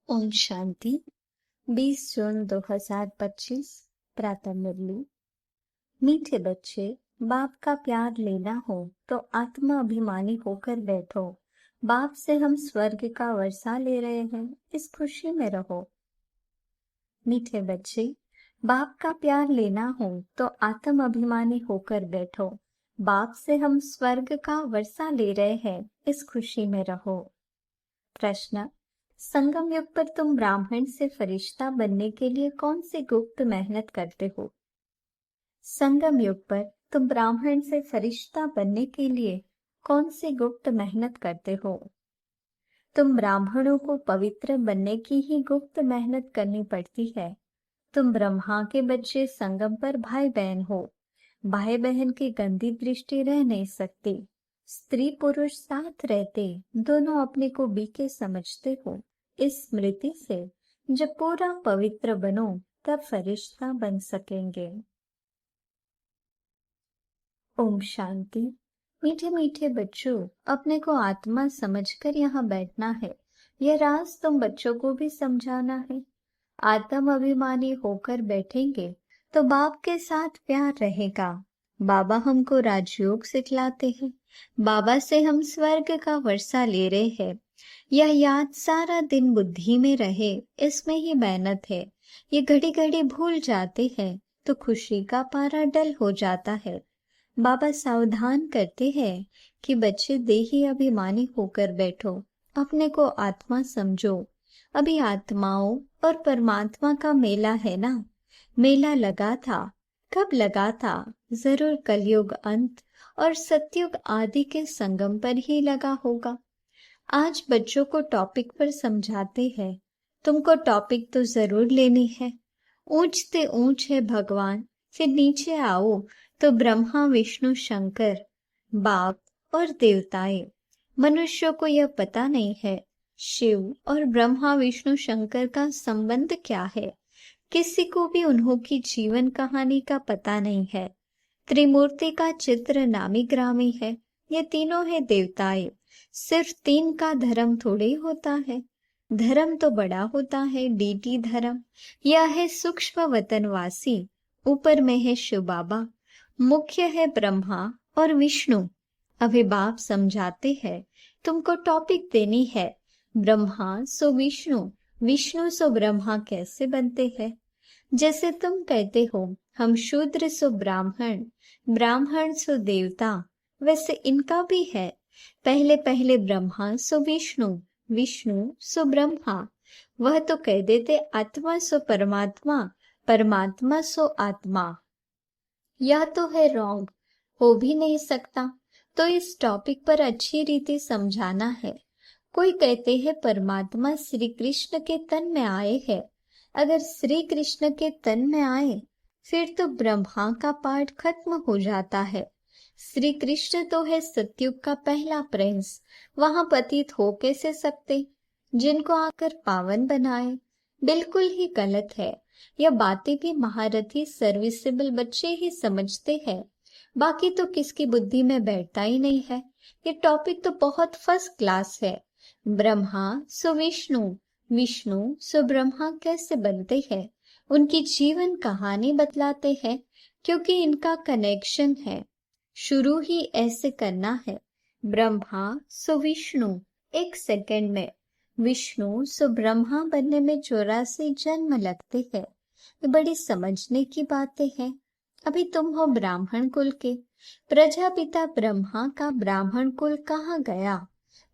ओम शांति। 20 जून 2025 प्रातः मुरली। मीठे बच्चे, बाप का प्यार लेना हो तो आत्मा अभिमानी होकर बैठो। बाप से हम स्वर्ग का वर्षा ले रहे हैं, इस खुशी में रहो। मीठे बच्चे, बाप का प्यार लेना हो तो आत्म अभिमानी होकर बैठो। बाप से हम स्वर्ग का वर्षा ले रहे हैं, इस खुशी में रहो। प्रश्न: संगम युग पर तुम ब्राह्मण से फरिश्ता बनने के लिए कौन सी गुप्त मेहनत करते हो? संगम युग पर तुम ब्राह्मण से फरिश्ता बनने के लिए कौन सी गुप्त मेहनत करते हो? तुम ब्राह्मणों को पवित्र बनने की ही गुप्त मेहनत करनी पड़ती है। तुम ब्रह्मा के बच्चे संगम पर भाई बहन हो। भाई बहन की गंदी दृष्टि रह नहीं सकती। स्त्री पुरुष साथ रहते दोनों अपने को बीके समझते हो। इस स्मृति से जब पूरा पवित्र बनो तब फरिश्ता बन सकेंगे। ओम शांति। मीठे मीठे बच्चों, अपने को आत्मा समझकर यहाँ बैठना है। यह राज तुम बच्चों को भी समझाना है। आत्म अभिमानी होकर बैठेंगे तो बाप के साथ प्यार रहेगा। बाबा हमको राजयोग सिखलाते हैं। बाबा से हम स्वर्ग का वर्षा ले रहे हैं। यह याद सारा दिन बुद्धि में रहे, इसमें ही मेहनत है। ये घड़ी घड़ी भूल जाते हैं तो खुशी का पारा डल हो जाता है। बाबा सावधान करते हैं कि बच्चे देही अभिमानी होकर बैठो, अपने को आत्मा समझो। अभी आत्माओं और परमात्मा का मेला है ना। मेला लगा था, कब लगा था? जरूर कलयुग अंत और सतयुग आदि के संगम पर ही लगा होगा। आज बच्चों को टॉपिक पर समझाते हैं। तुमको टॉपिक तो जरूर लेनी है। ऊंचते ऊंच है भगवान, फिर नीचे आओ तो ब्रह्मा विष्णु शंकर, बाप और देवताएं। मनुष्यों को यह पता नहीं है शिव और ब्रह्मा विष्णु शंकर का संबंध क्या है। किसी को भी उन्हों की जीवन कहानी का पता नहीं है। त्रिमूर्ति का चित्र नामी ग्रामी है। ये तीनों है देवताएं। सिर्फ तीन का धर्म थोड़े होता है। धर्म तो बड़ा होता है, डीटी धर्म। यह है सूक्ष्म वतनवासी। ऊपर में है शिव बाबा, मुख्य है ब्रह्मा और विष्णु। अभी बाप समझाते हैं, तुमको टॉपिक देनी है। ब्रह्मा सो विष्णु, विष्णु सो ब्रह्मा कैसे बनते हैं? जैसे तुम कहते हो हम शूद्र सो ब्राह्मण, ब्राह्मण सो देवता, वैसे इनका भी है। पहले पहले ब्रह्मा सो विष्णु, विष्णु सो ब्रह्मा। वह तो कह देते आत्मा सो परमात्मा, परमात्मा सो आत्मा। यह तो है रॉन्ग, हो भी नहीं सकता। तो इस टॉपिक पर अच्छी रीति समझाना है। कोई कहते हैं परमात्मा श्री कृष्ण के तन में आए हैं। अगर श्री कृष्ण के तन में आए फिर तो ब्रह्मा का पाठ खत्म हो जाता है। श्री कृष्ण तो है सतयुग का पहला प्रिंस, वहां पतित हो कैसे सकते? जिनको आकर पावन बनाए। बिल्कुल ही गलत है। यह बातें भी महारथी सर्विसेबल बच्चे ही समझते हैं। बाकी तो किसकी बुद्धि में बैठता ही नहीं है। ये टॉपिक तो बहुत फर्स्ट क्लास है। ब्रह्मा सो विष्णु, विष्णु सो ब्रह्मा कैसे बनते हैं? उनकी जीवन कहानी बतलाते हैं, क्योंकि इनका कनेक्शन है। शुरू ही ऐसे करना है। ब्रह्मा सो विष्णु, एक सेकंड में। विष्णु सो ब्रह्मा बनने में 84 जन्म लगते हैं। ये बड़ी समझने की बातें हैं। अभी तुम हो ब्राह्मण कुल के। प्रजापिता ब्रह्मा का ब्राह्मण कुल कहाँ गया?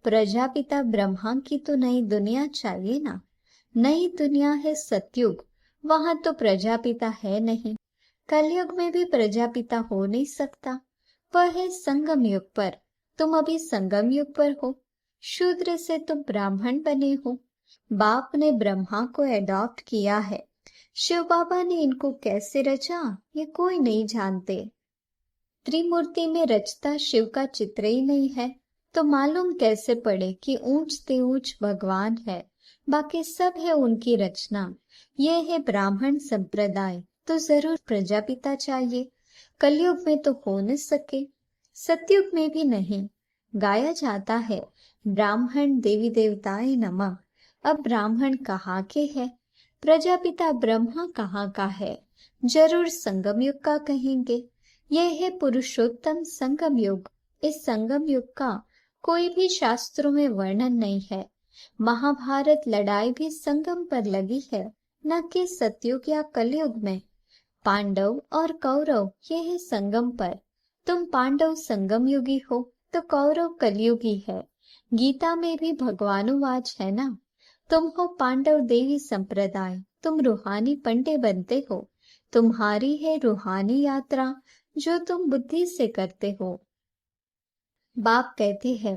प्रजापिता ब्रह्मा की तो नई दुनिया चाहिए ना। नई दुनिया है सतयुग, वहां तो प्रजापिता है नहीं। कलयुग में भी प्रजापिता हो नहीं सकता। वह है संगम युग पर। तुम अभी संगम युग पर हो। शूद्र से तुम ब्राह्मण बने हो। बाप ने ब्रह्मा को एडॉप्ट किया है। शिव बाबा ने इनको कैसे रचा ये कोई नहीं जानते। त्रिमूर्ति में रचता शिव का चित्र ही नहीं है, तो मालूम कैसे पड़े कि ऊंच से ऊंच भगवान है। बाकी सब है उनकी रचना। ये है ब्राह्मण संप्रदाय, तो जरूर प्रजापिता चाहिए। कलयुग में तो हो न सके, सतयुग में भी नहीं। गाया जाता है ब्राह्मण देवी देवताएं नमः। अब ब्राह्मण कहाँ के है, प्रजापिता ब्रह्मा कहाँ का है, जरूर संगम युग का कहेंगे। यह है पुरुषोत्तम संगम युग। इस संगम युग का कोई भी शास्त्रों में वर्णन नहीं है। महाभारत लड़ाई भी संगम पर लगी है, न कि सतयुग या कलयुग में। पांडव और कौरव ये है संगम पर। तुम पांडव संगम युगी हो तो कौरव कलयुगी है। गीता में भी भगवानुवाच है ना, तुम हो पांडव देवी संप्रदाय, तुम रूहानी पंडे बनते हो। तुम्हारी है रूहानी यात्रा जो तुम बुद्धि से करते हो। बाप कहते हैं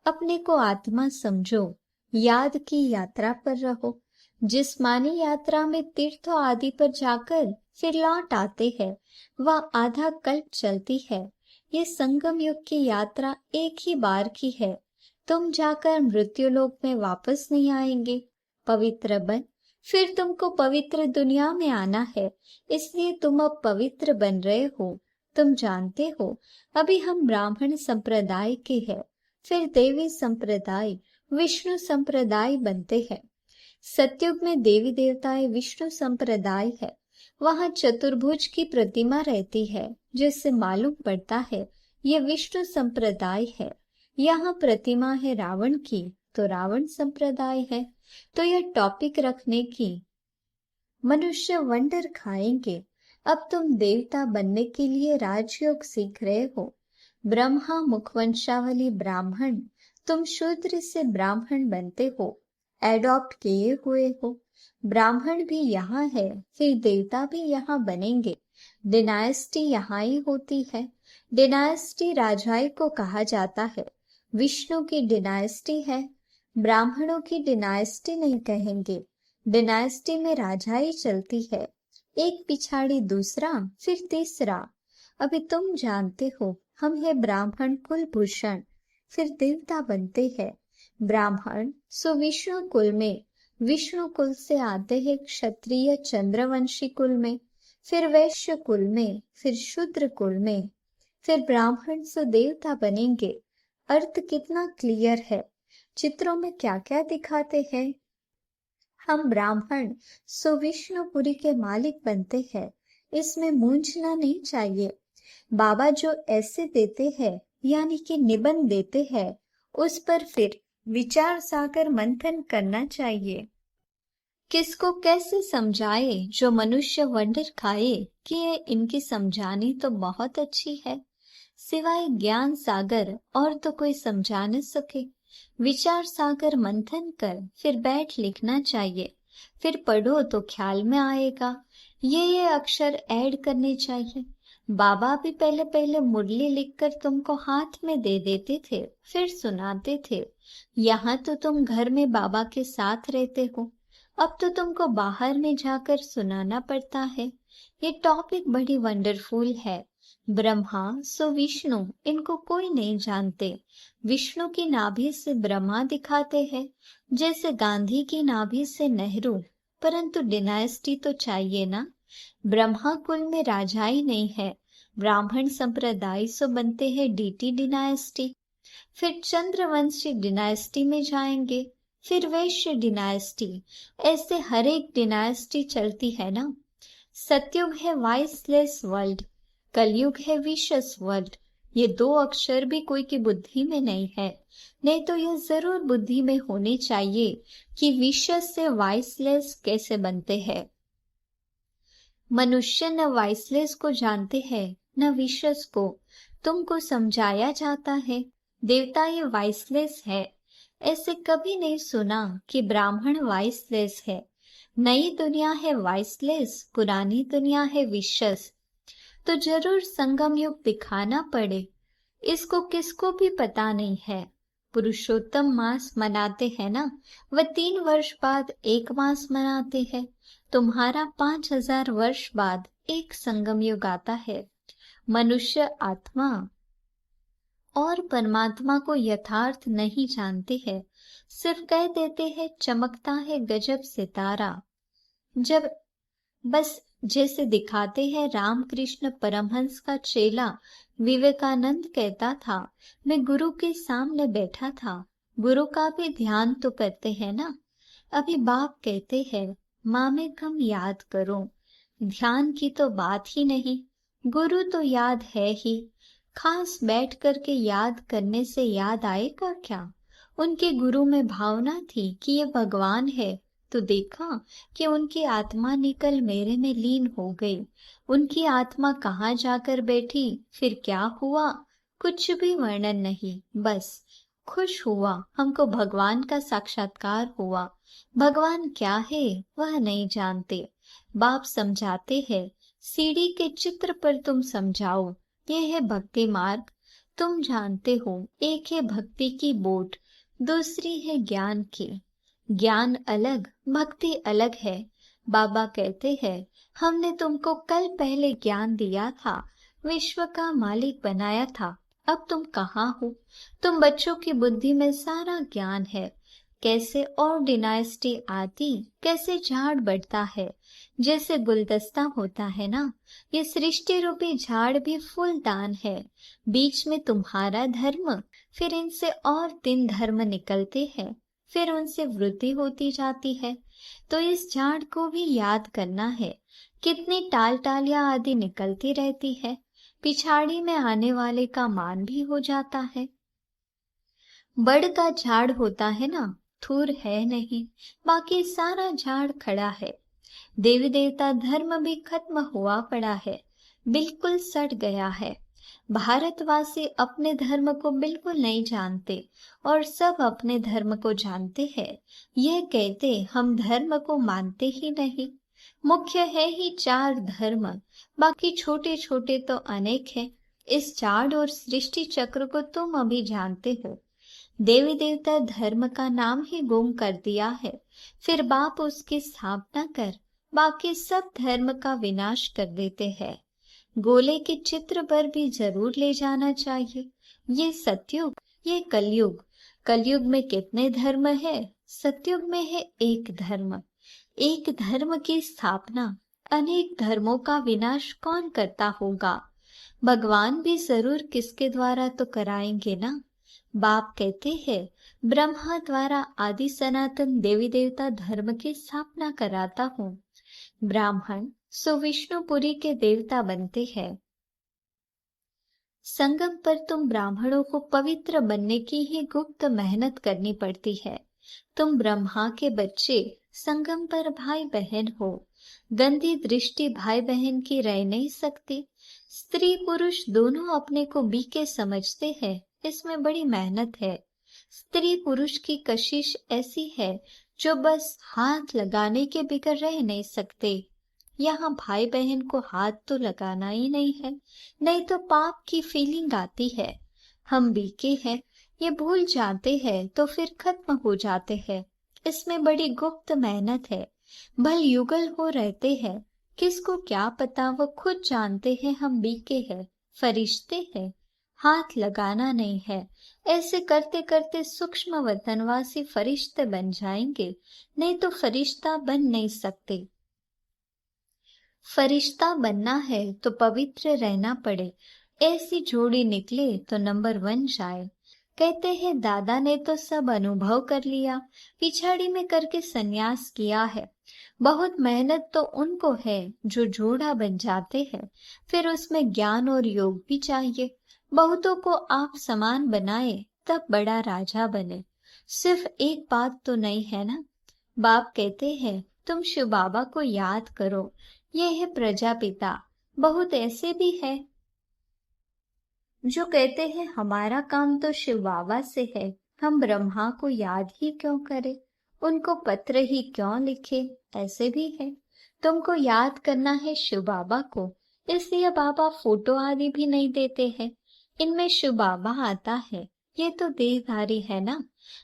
अपने को आत्मा समझो, याद की यात्रा पर रहो। जिस्मानी यात्रा में तीर्थों आदि पर जाकर फिर लौट आते हैं, वह आधा कल्प चलती है। ये संगम युग की यात्रा एक ही बार की है। तुम जाकर मृत्यु लोक में वापस नहीं आएंगे। पवित्र बन, फिर तुमको पवित्र दुनिया में आना है, इसलिए तुम अब पवित्र बन रहे हो। तुम जानते हो अभी हम ब्राह्मण संप्रदाय के हैं, फिर देवी संप्रदाय, विष्णु संप्रदाय बनते हैं। सतयुग में देवी देवताएं विष्णु संप्रदाय है। वहां चतुर्भुज की प्रतिमा रहती है, जिससे मालूम पड़ता है ये विष्णु संप्रदाय है। यहाँ प्रतिमा है रावण की, तो रावण संप्रदाय है। तो यह टॉपिक रखने की मनुष्य वंडर खाएंगे। अब तुम देवता बनने के लिए राजयोग सीख रहे हो। ब्रह्मा मुखवंशावली ब्राह्मण, तुम शूद्र से ब्राह्मण बनते हो, एडॉप्ट किए हुए हो। ब्राह्मण भी यहाँ है, फिर देवता भी यहाँ बनेंगे। डिनायस्टी यहाँ ही होती है। डिनायस्टी राजाई को कहा जाता है। विष्णु की डिनायस्टी है, ब्राह्मणों की डिनायस्टी नहीं कहेंगे। डिनायस्टी में राजाई चलती है, एक पिछाड़ी दूसरा, फिर तीसरा। अभी तुम जानते हो हम है ब्राह्मण कुलभूषण, फिर देवता बनते हैं। ब्राह्मण सो विष्णु कुल में, विष्णु कुल से आते हैं क्षत्रिय चंद्रवंशी कुल में, फिर वैश्य कुल में, फिर शूद्र कुल में, फिर ब्राह्मण सो देवता बनेंगे। अर्थ कितना क्लियर है। चित्रों में क्या क्या दिखाते हैं। हम ब्राह्मण सो विष्णुपुरी के मालिक बनते हैं, इसमें मूंझना नहीं चाहिए। बाबा जो ऐसे देते हैं यानी कि निबंध देते हैं, उस पर फिर विचार सागर मंथन करना चाहिए। किसको कैसे समझाए जो मनुष्य वंडर खाए कि ये इनकी समझानी तो बहुत अच्छी है, सिवाय ज्ञान सागर और तो कोई समझा न सके। विचार सागर मंथन कर फिर बैठ लिखना चाहिए, फिर पढ़ो तो ख्याल में आएगा। ये अक्षर ऐड करने चाहिए। बाबा भी पहले पहले मुरली लिखकर तुमको हाथ में दे देते थे, फिर सुनाते थे। यहाँ तो तुम घर में बाबा के साथ रहते हो, अब तो तुमको बाहर में जाकर सुनाना पड़ता है। ये टॉपिक बड़ी वंडरफुल है। ब्रह्मा सो विष्णु, इनको कोई नहीं जानते। विष्णु की नाभि से ब्रह्मा दिखाते हैं, जैसे गांधी की नाभि से नेहरू, परंतु डिनायस्टी तो चाहिए ना। ब्रह्मा कुल में राजाई नहीं है। ब्राह्मण संप्रदाय सो बनते हैं डीटी डिनायस्टी, फिर चंद्रवंशी डिनायस्टी में जाएंगे, फिर वैश्य डिनायस्टी। ऐसे हर एक डिनायस्टी चलती है ना। सतयुग है वाइसलेस वर्ल्ड, कलयुग है विशस वर्ल्ड। ये दो अक्षर भी कोई की बुद्धि में नहीं है, नहीं तो यह जरूर बुद्धि में होने चाहिए कि विशस से वाइसलेस कैसे बनते हैं। मनुष्य न वाइसलेस को जानते हैं न विशस को। तुमको समझाया जाता है देवता ये वाइसलेस है। ऐसे कभी नहीं सुना कि ब्राह्मण वाइसलेस है। नई दुनिया है वाइसलेस, पुरानी दुनिया है विशस। तो जरूर संगम युग दिखाना पड़े। इसको किसको भी पता नहीं है। पुरुषोत्तम मास मनाते हैं ना, वह 3 वर्ष बाद एक मास मनाते हैं। तुम्हारा 5000 वर्ष बाद एक संगम युग आता है। मनुष्य आत्मा और परमात्मा को यथार्थ नहीं जानते हैं, सिर्फ कह देते हैं चमकता है गजब सितारा। जब बस जैसे दिखाते हैं रामकृष्ण परमहंस का चेला विवेकानंद कहता था, मैं गुरु के सामने बैठा था। गुरु का भी ध्यान तो करते हैं ना। अभी बाप कहते हैं माँ में कम याद करो, ध्यान की तो बात ही नहीं, गुरु तो याद है ही, खास बैठ करके याद करने से याद आएगा क्या। उनके गुरु में भावना थी कि ये भगवान है, तो देखा कि उनकी आत्मा निकल मेरे में लीन हो गई। उनकी आत्मा कहाँ जाकर बैठी, फिर क्या हुआ, कुछ भी वर्णन नहीं, बस खुश हुआ, हमको भगवान का साक्षात्कार हुआ। भगवान क्या है वह नहीं जानते, बाप समझाते हैं, सीढ़ी के चित्र पर तुम समझाओ, ये है भक्ति मार्ग। तुम जानते हो, एक है भक्ति की बोट, दूसरी है ज्ञान की। ज्ञान अलग, भक्ति अलग है। बाबा कहते हैं हमने तुमको कल पहले ज्ञान दिया था, विश्व का मालिक बनाया था, अब तुम कहाँ हो। तुम बच्चों की बुद्धि में सारा ज्ञान है, कैसे और डिनाइस्टी आती, कैसे झाड़ बढ़ता है, जैसे गुलदस्ता होता है ना, ये सृष्टि रूपी झाड़ भी फूलदान है। बीच में तुम्हारा धर्म, फिर इनसे और तीन धर्म निकलते हैं, फिर उनसे वृद्धि होती जाती है। तो इस झाड़ को भी याद करना है, कितनी टाल टालियां आदि निकलती रहती है, पिछाड़ी में आने वाले का मान भी हो जाता है। बड़ का झाड़ होता है ना, थूर है नहीं, बाकी सारा झाड़ खड़ा है। देवी देवता धर्म भी खत्म हुआ पड़ा है, बिल्कुल सड़ गया है। भारतवासी अपने धर्म को बिल्कुल नहीं जानते और सब अपने धर्म को जानते हैं। यह कहते हम धर्म को मानते ही नहीं। मुख्य है ही चार धर्म, बाकी छोटे छोटे तो अनेक हैं। इस झाड़ और सृष्टि चक्र को तुम अभी जानते हो। देवी देवता धर्म का नाम ही गुम कर दिया है, फिर बाप उसकी स्थापना कर बाकी सब धर्म का विनाश कर देते हैं। गोले के चित्र पर भी जरूर ले जाना चाहिए। ये सतयुग, ये कलयुग। कलयुग में कितने धर्म है, सतयुग में है एक धर्म। एक धर्म की स्थापना, अनेक धर्मों का विनाश कौन करता होगा। भगवान भी जरूर किसके द्वारा तो कराएंगे ना। बाप कहते हैं ब्रह्मा द्वारा आदि सनातन देवी देवता धर्म की स्थापना कराता हूँ। ब्राह्मण सो विष्णुपुरी के देवता बनते हैं। संगम पर तुम ब्राह्मणों को पवित्र बनने की ही गुप्त मेहनत करनी पड़ती है। तुम ब्रह्मा के बच्चे, संगम पर भाई बहन हो। गंदी दृष्टि भाई बहन की रह नहीं सकती। स्त्री पुरुष दोनों अपने को बीके समझते हैं, इसमें बड़ी मेहनत है। स्त्री पुरुष की कशिश ऐसी है जो बस हाथ लगाने के बिगर रह नहीं सकते। यहाँ भाई बहन को हाथ तो लगाना ही नहीं है, नहीं तो पाप की फीलिंग आती है। हम बीके हैं ये भूल जाते हैं तो फिर खत्म हो जाते हैं। इसमें बड़ी गुप्त मेहनत है। भल युगल हो रहते हैं, किसको क्या पता, वो खुद जानते हैं हम बीके हैं, फरिश्ते हैं, हाथ लगाना नहीं है। ऐसे करते करते सूक्ष्म वतनवासी फरिश्ते बन जाएंगे, नहीं तो फरिश्ता बन नहीं सकते। फरिश्ता बनना है तो पवित्र रहना पड़े। ऐसी जोड़ी निकले तो नंबर 1 जाए। कहते हैं दादा ने तो सब अनुभव कर लिया, पिछाड़ी में करके सन्यास किया है। बहुत मेहनत तो उनको है जो जोड़ा बन जाते हैं, फिर उसमें ज्ञान और योग भी चाहिए। बहुतों को आप समान बनाए तब बड़ा राजा बने। सिर्फ एक बात तो नहीं है ना। बाप कहते हैं तुम शिव बाबा को याद करो, ये है प्रजापिता। बहुत ऐसे भी है जो कहते हैं हमारा काम तो शिव बाबा से है, हम ब्रह्मा को याद ही क्यों करें, उनको पत्र ही क्यों लिखे। ऐसे भी है। तुमको याद करना है शिव बाबा को, इसलिए बाबा फोटो आदि भी नहीं देते हैं। इनमें शिव बाबा आता है, ये तो देहधारी है ना।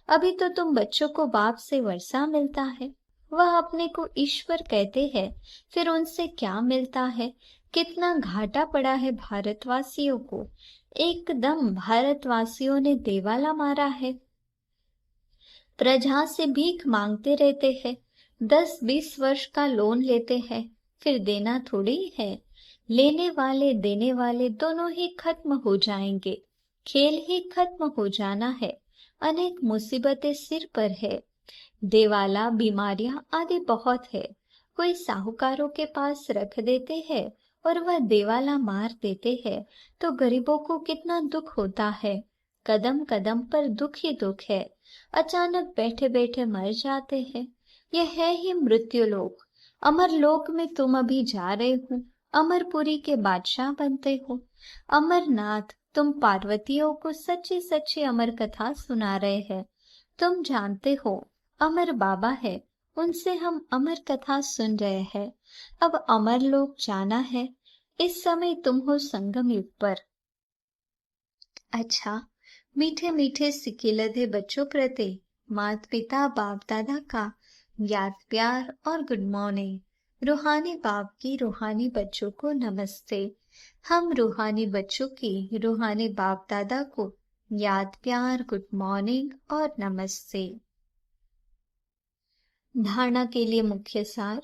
अभी तो तुम बच्चों को बाप से वर्षा मिलता है, वह अपने को ईश्वर कहते हैं, फिर उनसे क्या मिलता है। कितना घाटा पड़ा है भारतवासियों को। एकदम भारतवासियों ने देवाला मारा है। प्रजा से भीख मांगते रहते हैं, 10-20 वर्ष का लोन लेते हैं, फिर देना थोड़ी है। लेने वाले देने वाले दोनों ही खत्म हो जाएंगे, खेल ही खत्म हो जाना है। अनेक मुसीबतें सिर पर है। देवाला, बीमारियां आदि बहुत है। कोई साहूकारों के पास रख देते हैं और वह देवाला मार देते हैं, तो गरीबों को कितना दुख होता है। कदम कदम पर दुख ही दुख है। अचानक बैठे बैठे मर जाते हैं। यह है ही मृत्यु लोक। अमर लोक में तुम अभी जा रहे हो। अमरपुरी के बादशाह बनते हो। अमरनाथ, तुम पार्वतियों को सच्ची सच्ची अमर कथा सुना रहे हैं। तुम जानते हो अमर बाबा है, उनसे हम अमर कथा सुन रहे हैं। अब अमर लोक जाना है। इस समय तुम हो संगम युग पर। अच्छा, मीठे मीठे सिकिलधे बच्चों प्रति माता पिता बाप दादा का याद प्यार और गुड मॉर्निंग। रूहानी बाप की रूहानी बच्चों को नमस्ते। हम रूहानी बच्चों की रूहानी बाप दादा को याद प्यार, गुड मॉर्निंग और नमस्ते। धारणा के लिए मुख्य सार।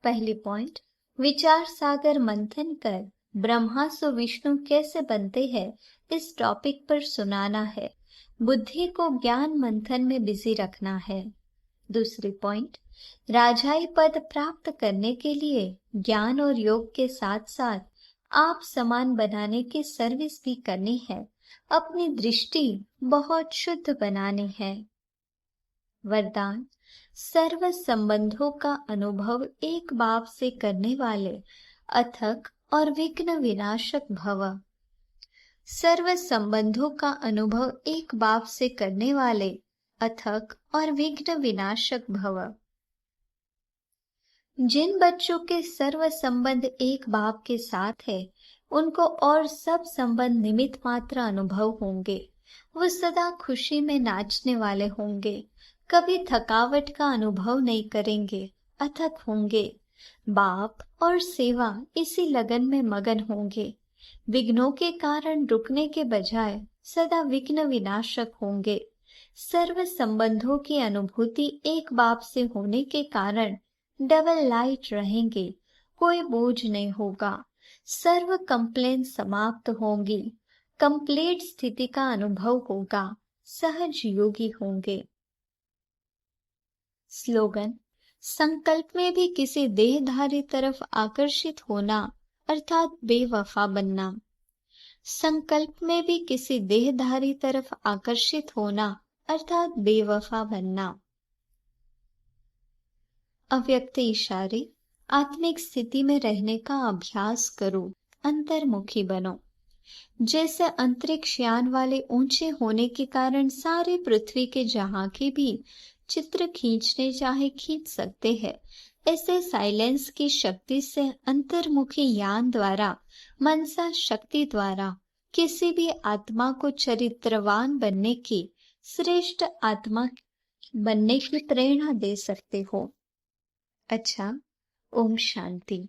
पहली पॉइंट, विचार सागर मंथन कर ब्रह्मा सो विष्णु कैसे बनते हैं, इस टॉपिक पर सुनाना है। बुद्धि को ज्ञान मंथन में बिजी रखना है। दूसरी पॉइंट, राजाई पद प्राप्त करने के लिए ज्ञान और योग के साथ साथ आप समान बनाने की सर्विस भी करनी है। अपनी दृष्टि बहुत शुद्ध बनानी है। वरदान, सर्व संबंधों का अनुभव एक बाप से करने वाले अथक और विघ्न विनाशक भव। सर्व संबंधों का अनुभव एक बाप से करने वाले अथक और विघ्न विनाशक भव। जिन बच्चों के सर्व संबंध एक बाप के साथ है, उनको और सब संबंध निमित्त मात्र अनुभव होंगे। वो सदा खुशी में नाचने वाले होंगे, कभी थकावट का अनुभव नहीं करेंगे, अथक होंगे। बाप और सेवा इसी लगन में मगन होंगे। विघ्नों के कारण रुकने के बजाय सदा विघ्न विनाशक होंगे। सर्व संबंधों की अनुभूति एक बाप से होने के कारण डबल लाइट रहेंगे, कोई बोझ नहीं होगा। सर्व कंप्लेन समाप्त होंगी, कंप्लीट स्थिति का अनुभव होगा, सहज योगी होंगे। स्लोगन, संकल्प में भी किसी देहधारी तरफ आकर्षित होना अर्थात बेवफा बनना। संकल्प में भी किसी देहधारी तरफ आकर्षित होना अर्थात बेवफा बनना। अव्यक्त इशारे, आत्मिक स्थिति में रहने का अभ्यास करो, अंतर्मुखी बनो। जैसे अंतरिक्ष यान वाले ऊंचे होने के कारण सारे पृथ्वी के जहां के भी चित्र खींचने चाहे खींच सकते हैं, ऐसे साइलेंस की शक्ति से अंतर्मुखी यान द्वारा, मनसा शक्ति द्वारा किसी भी आत्मा को चरित्रवान बनने की, श्रेष्ठ आत्मा बनने की प्रेरणा दे सकते हो। अच्छा, ओम शांति।